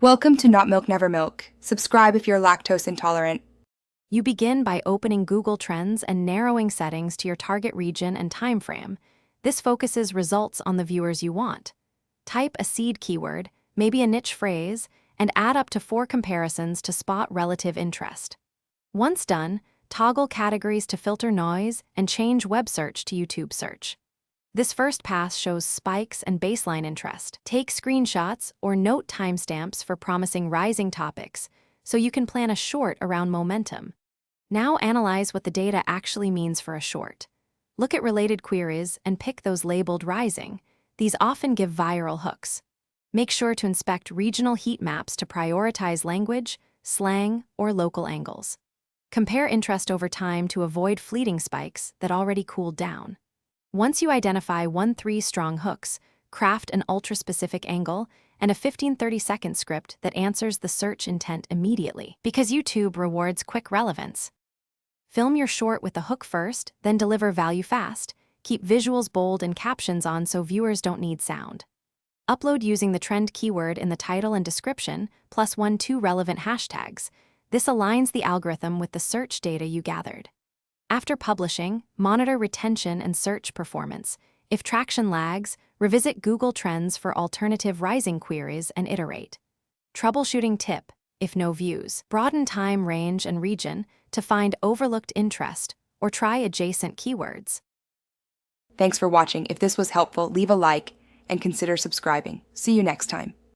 Welcome to Not Milk Never Milk. Subscribe if you're lactose intolerant. You begin by opening Google Trends and narrowing settings to your target region and time frame. This focuses results on the viewers you want. Type a seed keyword, maybe a niche phrase, and add up to 4 comparisons to spot relative interest. Once done, toggle categories to filter noise and change web search to YouTube search. This first pass shows spikes and baseline interest. Take screenshots or note timestamps for promising rising topics, so you can plan a short around momentum. Now analyze what the data actually means for a short. Look at related queries and pick those labeled rising. These often give viral hooks. Make sure to inspect regional heat maps to prioritize language, slang, or local angles. Compare interest over time to avoid fleeting spikes that already cooled down. Once you identify 1-3 strong hooks, craft an ultra-specific angle and a 15-30-second script that answers the search intent immediately, because YouTube rewards quick relevance. Film your short with the hook first, then deliver value fast. Keep visuals bold and captions on so viewers don't need sound. Upload using the trend keyword in the title and description, plus 1-2 relevant hashtags. This aligns the algorithm with the search data you gathered. After publishing, monitor retention and search performance. If traction lags, revisit Google Trends for alternative rising queries and iterate. Troubleshooting tip: if no views, broaden time range and region to find overlooked interest or try adjacent keywords. Thanks for watching. If this was helpful, leave a like and consider subscribing. See you next time.